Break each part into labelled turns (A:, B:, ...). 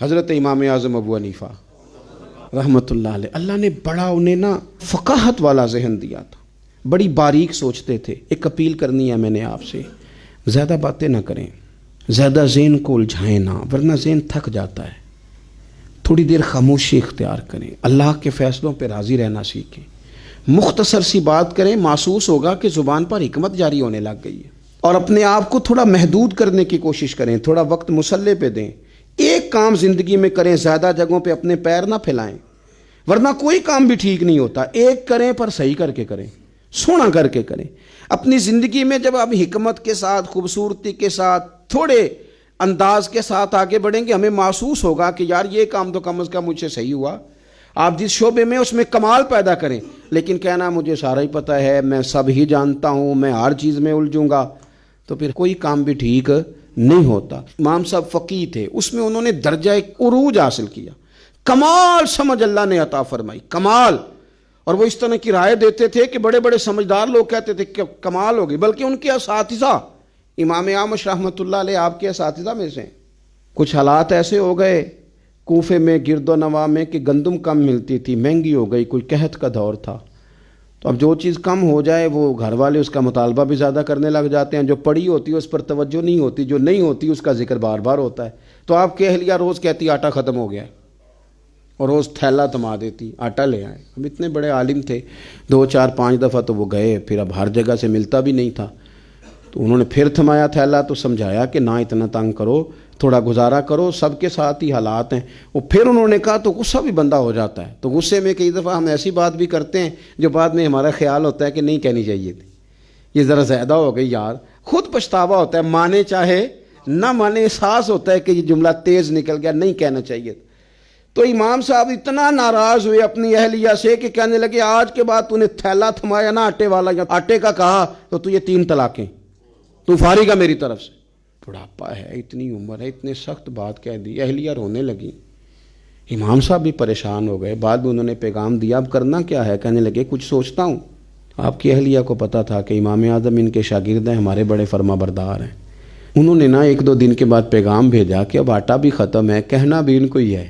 A: حضرت امام اعظم ابو حنیفہ رحمۃ اللہ علیہ، اللہ نے بڑا انہیں نا فقاہت والا ذہن دیا تھا، بڑی باریک سوچتے تھے۔ ایک اپیل کرنی ہے میں نے آپ سے، زیادہ باتیں نہ کریں، زیادہ ذہن کو الجھائیں نہ، ورنہ ذہن تھک جاتا ہے۔ تھوڑی دیر خاموشی اختیار کریں، اللہ کے فیصلوں پہ راضی رہنا سیکھیں، مختصر سی بات کریں، محسوس ہوگا کہ زبان پر حکمت جاری ہونے لگ گئی ہے۔ اور اپنے آپ کو تھوڑا محدود کرنے کی کوشش کریں، تھوڑا وقت مسلح پہ دیں، ایک کام زندگی میں کریں، زیادہ جگہوں پہ اپنے پیر نہ پھیلائیں، ورنہ کوئی کام بھی ٹھیک نہیں ہوتا۔ ایک کریں پر صحیح کر کے کریں، سونا کر کے کریں۔ اپنی زندگی میں جب آپ حکمت کے ساتھ، خوبصورتی کے ساتھ، تھوڑے انداز کے ساتھ آگے بڑھیں گے، ہمیں محسوس ہوگا کہ یار یہ کام تو کم از کم مجھ سے صحیح ہوا۔ آپ جس شعبے میں اس میں کمال پیدا کریں، لیکن کہنا مجھے سارا ہی پتہ ہے، میں سب ہی جانتا ہوں، میں ہر چیز میں الجھوں گا، تو پھر کوئی کام بھی ٹھیک نہیں ہوتا۔ امام صاحب فقیہ تھے، اس میں انہوں نے درجہ عروج حاصل کیا، کمال سمجھ اللہ نے عطا فرمائی، کمال۔ اور وہ اس طرح کی رائے دیتے تھے کہ بڑے بڑے سمجھدار لوگ کہتے تھے کہ کمال ہوگی، بلکہ ان کے اساتذہ امام اعمش رحمۃ اللہ علیہ آپ کے اساتذہ میں سے کچھ حالات ایسے ہو گئے کوفے میں، گرد و نواح میں، کہ گندم کم ملتی تھی، مہنگی ہو گئی، کوئی قحط کا دور تھا۔ تو اب جو چیز کم ہو جائے وہ گھر والے اس کا مطالبہ بھی زیادہ کرنے لگ جاتے ہیں، جو پڑی ہوتی ہے اس پر توجہ نہیں ہوتی، جو نہیں ہوتی اس کا ذکر بار بار ہوتا ہے۔ تو آپ کی اہلیہ روز کہتی آٹا ختم ہو گیا ہے، اور روز تھیلا تھما دیتی آٹا لے آئے۔ اب اتنے بڑے عالم تھے، 2 4 5 دفعہ تو وہ گئے، پھر اب ہر جگہ سے ملتا بھی نہیں تھا، تو انہوں نے پھر تھمایا تھیلا، تو سمجھایا کہ نہ اتنا تنگ کرو، تھوڑا گزارا کرو، سب کے ساتھ ہی حالات ہیں۔ وہ پھر انہوں نے کہا تو غصہ بھی بندہ ہو جاتا ہے، تو غصے میں کئی دفعہ ہم ایسی بات بھی کرتے ہیں جو بعد میں ہمارا خیال ہوتا ہے کہ نہیں کہنی چاہیے تھی، یہ ذرا زیادہ ہو گئی یار، خود پچھتاوا ہوتا ہے، مانے چاہے نہ مانے، احساس ہوتا ہے کہ یہ جملہ تیز نکل گیا، نہیں کہنا چاہیے۔ تو امام صاحب اتنا ناراض ہوئے اپنی اہلیہ سے کہ کہنے لگے آج کے بعد تو نے تھیلا تھمایا نا آٹے والا یا آٹے کا کہا تو تجھے 3 طلاقیں، تو فارغ ہے میری طرف سے۔ بڑھاپا ہے، اتنی عمر ہے، اتنے سخت بات کہہ دی، اہلیہ رونے لگی، امام صاحب بھی پریشان ہو گئے۔ بعد میں انہوں نے پیغام دیا اب کرنا کیا ہے، کہنے لگے کچھ سوچتا ہوں۔ آپ کی اہلیہ کو پتہ تھا کہ امام اعظم ان کے شاگرد ہیں، ہمارے بڑے فرما بردار ہیں۔ انہوں نے نا 1 2 دن کے بعد پیغام بھیجا کہ اب آٹا بھی ختم ہے، کہنا بھی ان کو ہی ہے،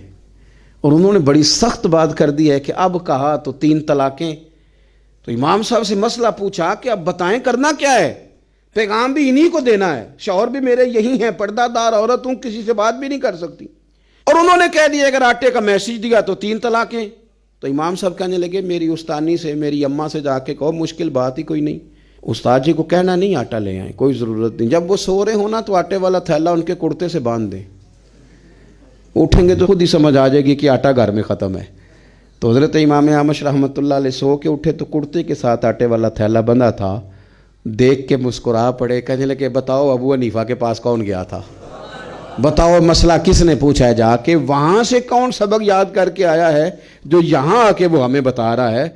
A: اور انہوں نے بڑی سخت بات کر دی ہے کہ اب کہا تو 3 طلاقیں۔ تو امام صاحب سے مسئلہ پوچھا کہ اب بتائیں کرنا کیا ہے، پیغام بھی انہی کو دینا ہے، شوہر بھی میرے یہی ہیں، پردہ دار عورت ہوں، کسی سے بات بھی نہیں کر سکتی، اور انہوں نے کہہ دیا اگر آٹے کا میسج دیا تو 3 طلاقیں۔ تو امام صاحب کہنے لگے میری استانی سے، میری اماں سے جا کے کہو، مشکل بات ہی کوئی نہیں، استاد جی کو کہنا نہیں آٹا لے آئیں، کوئی ضرورت نہیں، جب وہ سو رہے ہونا تو آٹے والا تھیلا ان کے کرتے سے باندھ دیں، اٹھیں گے تو خود ہی سمجھ آ جائے گی کہ آٹا گھر میں ختم ہے۔ تو حضرت امام اعمش رحمۃ اللہ علیہ سو کے اٹھے تو کرتے کے ساتھ آٹے والا تھیلا بندھا تھا، دیکھ کے مسکرا پڑے، کہنے لگے بتاؤ ابو حنیفہ کے پاس کون گیا تھا، بتاؤ مسئلہ کس نے پوچھا ہے جا کے، وہاں سے کون سبق یاد کر کے آیا ہے جو یہاں آ کے وہ ہمیں بتا رہا ہے۔